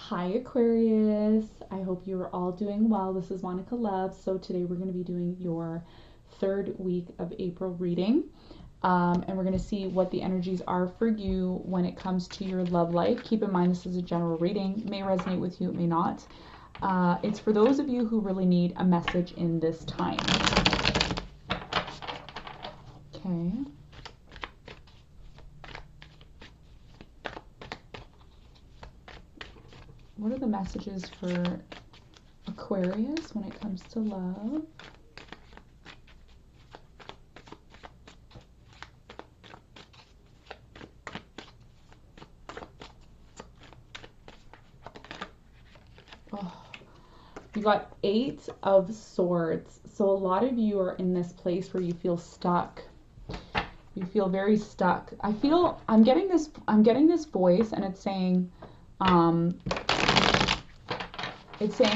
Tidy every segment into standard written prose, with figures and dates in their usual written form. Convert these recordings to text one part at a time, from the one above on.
Hi Aquarius, I hope you are all doing well. This is Monica Love. So today we're going to be doing your third week of April reading. And we're going to see what the energies are for you when it comes to your love life. Keep in mind this is a general reading. It may resonate with you, it may not. It's for those of you who really need a message in this time. Okay. What are the messages for Aquarius when it comes to love? Oh, you got 8 of Swords. So a lot of you are in this place where you feel stuck. You feel very stuck. I'm getting this voice, and it's saying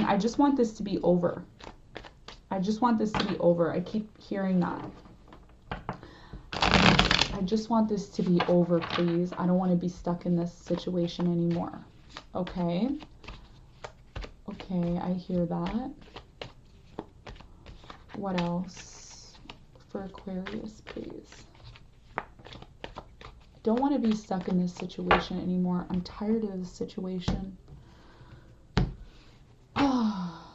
I just want this to be over. I just want this to be over. I keep hearing that. I just want this to be over, please. I don't want to be stuck in this situation anymore. Okay. Okay, I hear that. What else for Aquarius, please? I don't want to be stuck in this situation anymore. I'm tired of this situation.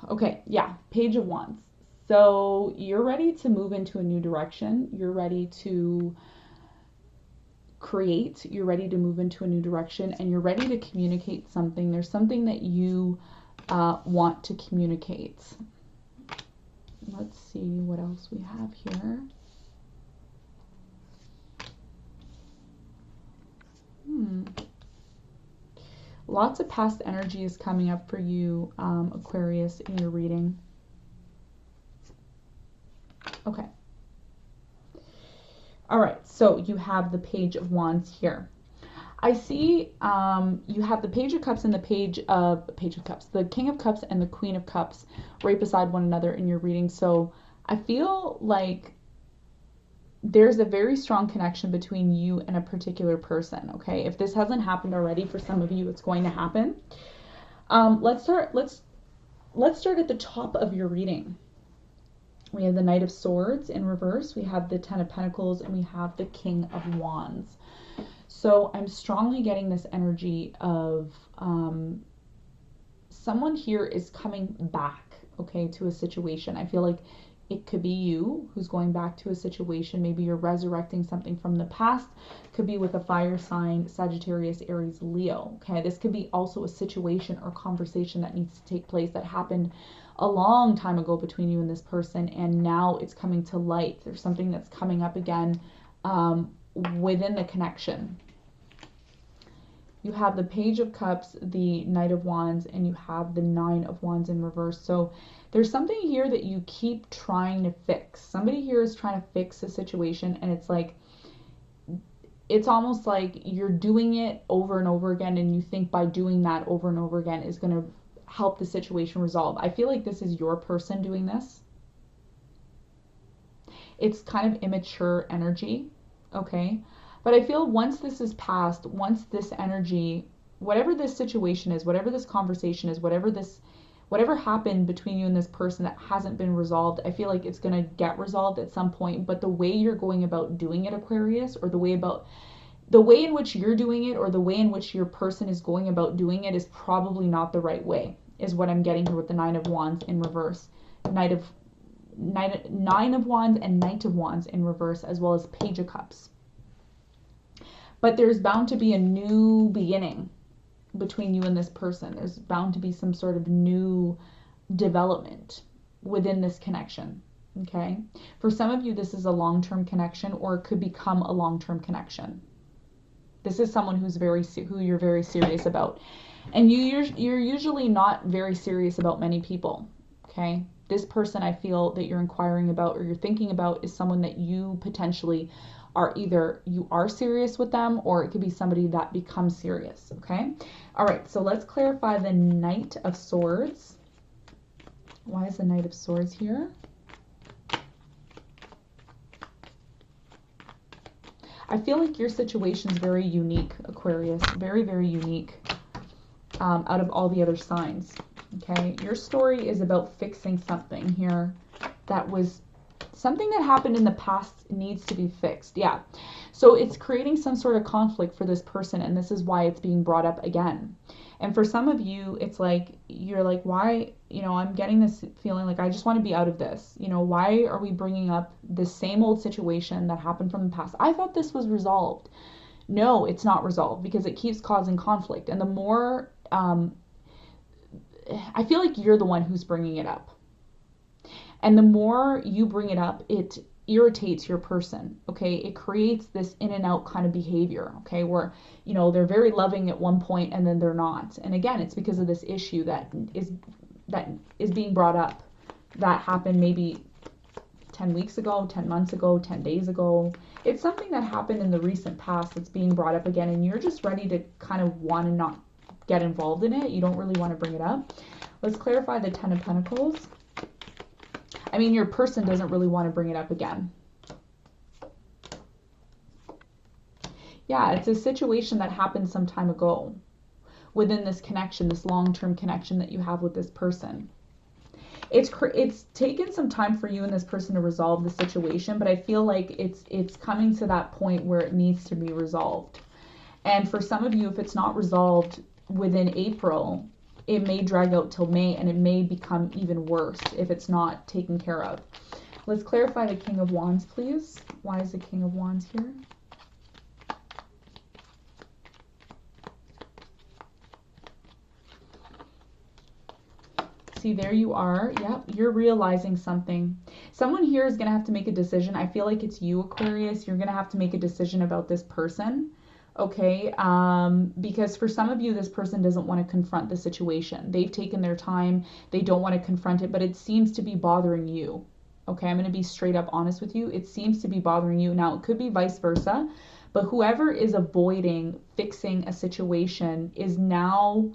Okay, yeah, Page of Wands. So you're ready to move into a new direction. You're ready to create. You're ready to move into a new direction, and you're ready to communicate something. There's something that you want to communicate. Let's see what else we have here. Lots of past energy is coming up for you, Aquarius, in your reading. Okay. All right, so you have the Page of Wands here. I see you have the Page of Cups and the Page of Cups, the King of Cups and the Queen of Cups right beside one another in your reading. So I feel like there's a very strong connection between you and a particular person, okay? If this hasn't happened already, for some of you, it's going to happen. Let's start at the top of your reading. We have the Knight of Swords in reverse, we have the Ten of Pentacles, and we have the King of Wands. So I'm strongly getting this energy of someone here is coming back, okay, to a situation. I feel like it could be you who's going back to a situation. Maybe you're resurrecting something from the past. Could be with a fire sign, Sagittarius, Aries, Leo. Okay, this could be also a situation or conversation that needs to take place that happened a long time ago between you and this person, and now it's coming to light. There's something that's coming up again within the connection. You have the Page of Cups, the Knight of Wands, and you have the Nine of Wands in reverse. So there's something here that you keep trying to fix. Somebody here is trying to fix a situation, and it's like, it's almost like you're doing it over and over again, and you think by doing that over and over again is going to help the situation resolve. I feel like this is your person doing this. It's kind of immature energy, okay? But I feel once this is past, once this energy, whatever this situation is, whatever this conversation is, whatever happened between you and this person that hasn't been resolved, I feel like it's going to get resolved at some point. But the way you're going about doing it, Aquarius, or the way in which you're doing it, or the way in which your person is going about doing it is probably not the right way, is what I'm getting here with the Nine of Wands in reverse. Nine of Wands and Knight of Wands in reverse, as well as Page of Cups. But there's bound to be a new beginning between you and this person. There's bound to be some sort of new development within this connection, okay? For some of you, this is a long-term connection, or it could become a long-term connection. This is someone who you're very serious about. And you're usually not very serious about many people, okay? This person I feel that you're inquiring about or you're thinking about is someone that you potentially are either you are serious with them, or it could be somebody that becomes serious, okay? All right, so let's clarify the Knight of Swords. Why is the Knight of Swords here? I feel like your situation is very unique, Aquarius. Very, very unique. out of all the other signs. Okay, your story is about fixing something here that was something that happened in the past needs to be fixed. Yeah. So it's creating some sort of conflict for this person, and this is why it's being brought up again. And for some of you, it's like, you're like, why, I'm getting this feeling like I just want to be out of this. Why are we bringing up the same old situation that happened from the past? I thought this was resolved. No, it's not resolved because it keeps causing conflict. And the more, I feel like you're the one who's bringing it up. And the more you bring it up, it irritates your person, okay? It creates this in and out kind of behavior, okay? Where, they're very loving at one point and then they're not. And again, it's because of this issue that is being brought up that happened maybe 10 weeks ago, 10 months ago, 10 days ago. It's something that happened in the recent past that's being brought up again, and you're just ready to kind of want to not get involved in it. You don't really want to bring it up. Let's clarify the Ten of Pentacles. I mean, your person doesn't really want to bring it up again. Yeah, it's a situation that happened some time ago within this connection, this long-term connection that you have with this person. It's taken some time for you and this person to resolve the situation, but I feel like it's coming to that point where it needs to be resolved. And for some of you, if it's not resolved within April, it may drag out till May, and it may become even worse if it's not taken care of. Let's clarify the King of Wands, please. Why is the King of Wands here? See, there you are. Yep, you're realizing something. Someone here is going to have to make a decision. I feel like it's you, Aquarius. You're going to have to make a decision about this person. Okay, because for some of you, this person doesn't want to confront the situation. They've taken their time. They don't want to confront it, but it seems to be bothering you. Okay, I'm going to be straight up honest with you. It seems to be bothering you. Now, it could be vice versa, but whoever is avoiding fixing a situation is now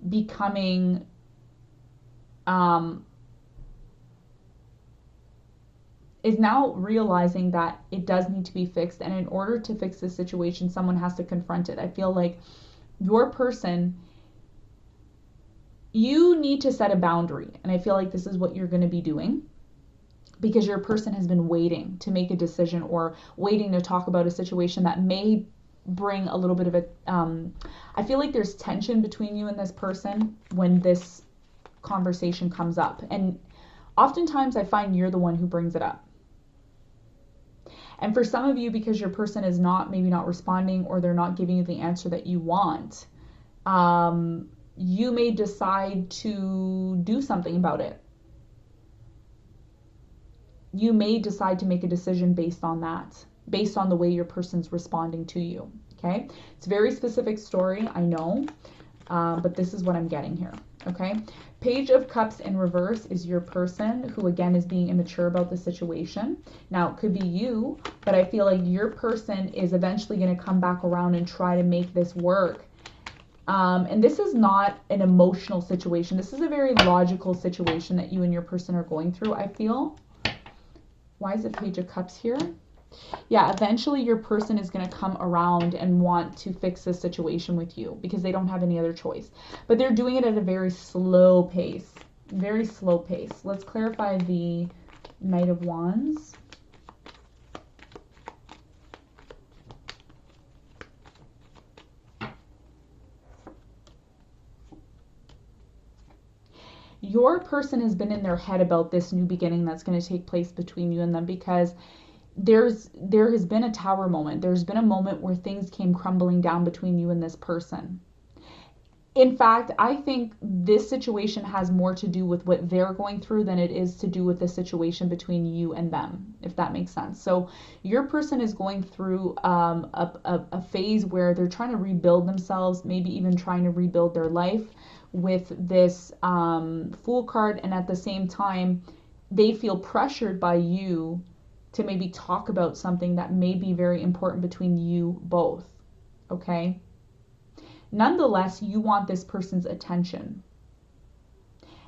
becoming is now realizing that it does need to be fixed, and in order to fix the situation, someone has to confront it. I feel like your person, you need to set a boundary, and I feel like this is what you're going to be doing, because your person has been waiting to make a decision or waiting to talk about a situation that may bring a little bit of a I feel like there's tension between you and this person when this conversation comes up, and oftentimes I find you're the one who brings it up. And for some of you, because your person is maybe not responding, or they're not giving you the answer that you want, you may decide to do something about it. You may decide to make a decision based on that, based on the way your person's responding to you. Okay, it's a very specific story, I know, but this is what I'm getting here. Okay, Page of Cups in reverse is your person who, again, is being immature about the situation. Now, it could be you, but I feel like your person is eventually going to come back around and try to make this work. And this is not an emotional situation. This is a very logical situation that you and your person are going through, I feel. Why is it Page of Cups here? Yeah, eventually your person is going to come around and want to fix this situation with you because they don't have any other choice. But they're doing it at a very slow pace. Very slow pace. Let's clarify the Knight of Wands. Your person has been in their head about this new beginning that's going to take place between you and them, because there has been a tower moment. There's been a moment where things came crumbling down between you and this person. In fact, I think this situation has more to do with what they're going through than it is to do with the situation between you and them, if that makes sense. So your person is going through a phase where they're trying to rebuild themselves, maybe even trying to rebuild their life with this Fool card, and at the same time, they feel pressured by you to maybe talk about something that may be very important between you both, okay? Nonetheless, you want this person's attention,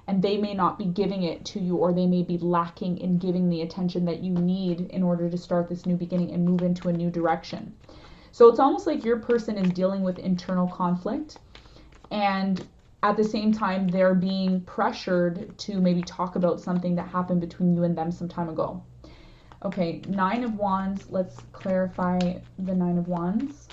and they may not be giving it to you, or they may be lacking in giving the attention that you need in order to start this new beginning and move into a new direction. So it's almost like your person is dealing with internal conflict, and at the same time, they're being pressured to maybe talk about something that happened between you and them some time ago. Okay, Nine of Wands. Let's clarify the Nine of Wands.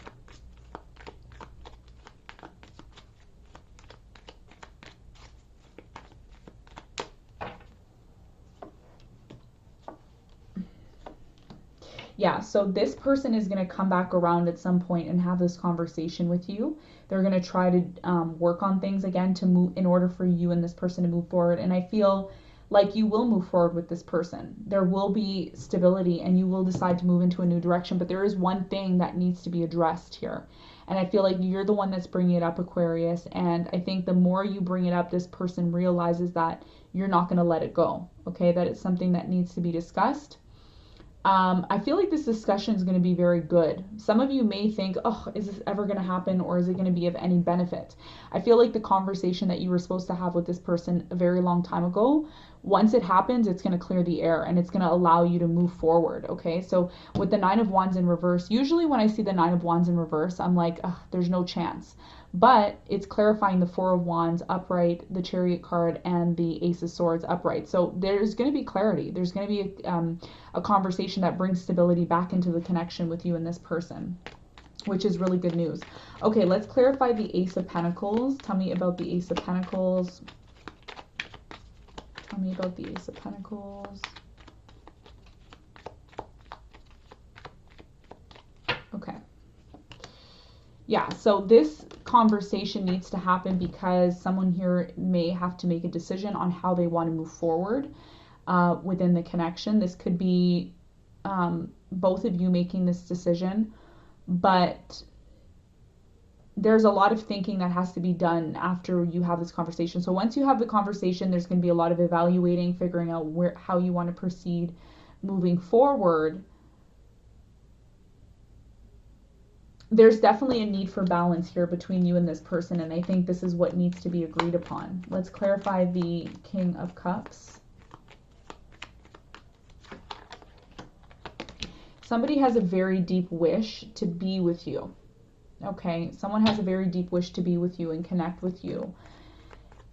Yeah, so this person is going to come back around at some point and have this conversation with you. They're going to try to work on things again to move in order for you and this person to move forward. And I feel like you will move forward with this person. There will be stability and you will decide to move into a new direction. But there is one thing that needs to be addressed here. And I feel like you're the one that's bringing it up, Aquarius. And I think the more you bring it up, this person realizes that you're not going to let it go. Okay, that it's something that needs to be discussed. I feel like this discussion is going to be very good. Some of you may think, oh, is this ever going to happen or is it going to be of any benefit? I feel like the conversation that you were supposed to have with this person a very long time ago, once it happens, it's going to clear the air and it's going to allow you to move forward, okay? So with the Nine of Wands in reverse, usually when I see the Nine of Wands in reverse, I'm like, there's no chance. But it's clarifying the Four of Wands upright, the Chariot card, and the Ace of Swords upright. So there's going to be clarity. There's going to be a conversation that brings stability back into the connection with you and this person, which is really good news. Okay, let's clarify the Ace of Pentacles. Tell me about the Ace of Pentacles. Tell me about the Ace of Pentacles. Okay. Yeah, so this conversation needs to happen because someone here may have to make a decision on how they want to move forward within the connection. This could be both of you making this decision, but there's a lot of thinking that has to be done after you have this conversation. So once you have the conversation, there's going to be a lot of evaluating, figuring out how you want to proceed moving forward. There's definitely a need for balance here between you and this person, and I think this is what needs to be agreed upon. Let's clarify the King of Cups. Somebody has a very deep wish to be with you. Okay, someone has a very deep wish to be with you and connect with you.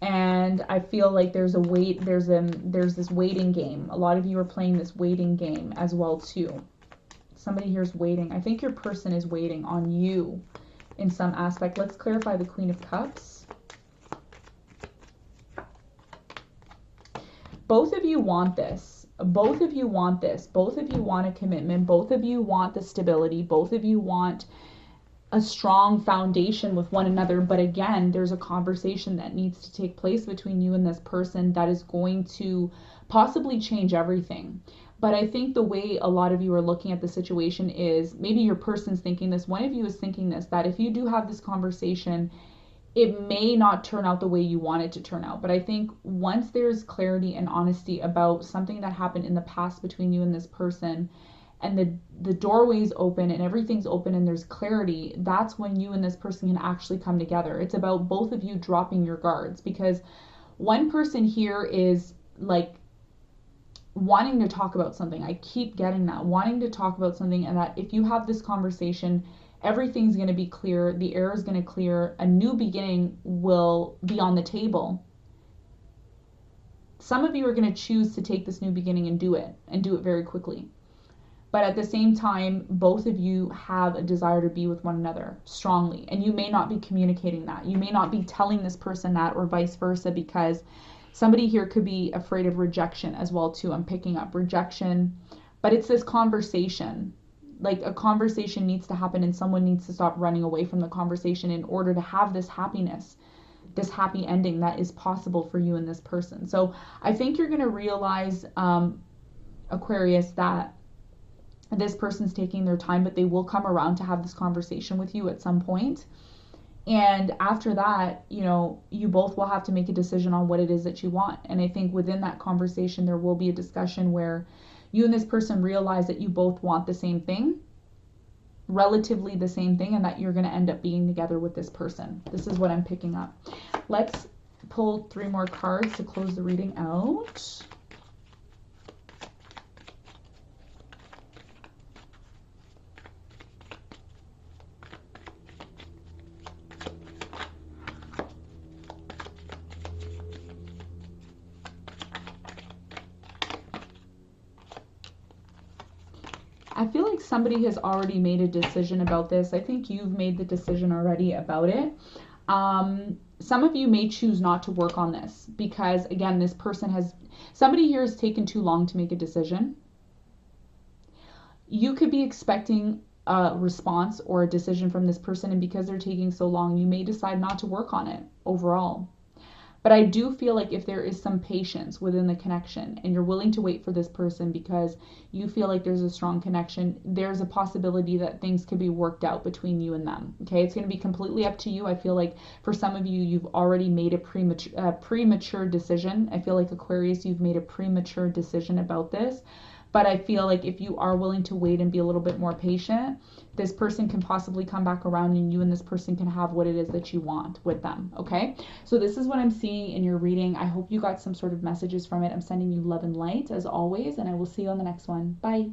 And I feel like there's this waiting game. A lot of you are playing this waiting game as well too. Somebody here is waiting. I think your person is waiting on you in some aspect. Let's clarify the Queen of Cups. Both of you want this. Both of you want this. Both of you want a commitment. Both of you want the stability. Both of you want a strong foundation with one another. But again, there's a conversation that needs to take place between you and this person that is going to possibly change everything. But I think the way a lot of you are looking at the situation is, maybe your person's thinking this, one of you is thinking this, that if you do have this conversation, it may not turn out the way you want it to turn out. But I think once there's clarity and honesty about something that happened in the past between you and this person, and the doorway's open and everything's open and there's clarity, that's when you and this person can actually come together. It's about both of you dropping your guards, because one person here is like wanting to talk about something. I keep getting that, wanting to talk about something, and that if you have this conversation, everything's going to be clear, the air is going to clear, a new beginning will be on the table. Some of you are going to choose to take this new beginning and do it very quickly. But at the same time, both of you have a desire to be with one another strongly, and you may not be communicating that. You may not be telling this person that, or vice versa, because somebody here could be afraid of rejection as well too. I'm picking up rejection, but it's this conversation. Like, a conversation needs to happen and someone needs to stop running away from the conversation in order to have this happiness, this happy ending that is possible for you and this person. So I think you're going to realize, Aquarius, that this person's taking their time, but they will come around to have this conversation with you at some point. And after that, you know, you both will have to make a decision on what it is that you want. And I think within that conversation, there will be a discussion where you and this person realize that you both want the same thing, relatively the same thing, and that you're going to end up being together with this person. This is what I'm picking up. Let's pull 3 more cards to close the reading out. I feel like somebody has already made a decision about this. I think you've made the decision already about it. Some of you may choose not to work on this because, again, somebody here has taken too long to make a decision. You could be expecting a response or a decision from this person, and because they're taking so long, you may decide not to work on it overall. But I do feel like if there is some patience within the connection and you're willing to wait for this person because you feel like there's a strong connection, there's a possibility that things could be worked out between you and them. Okay, it's going to be completely up to you. I feel like for some of you, you've already made a premature decision. I feel like Aquarius, you've made a premature decision about this. But I feel like if you are willing to wait and be a little bit more patient, this person can possibly come back around and you and this person can have what it is that you want with them, okay? So this is what I'm seeing in your reading. I hope you got some sort of messages from it. I'm sending you love and light as always, and I will see you on the next one. Bye.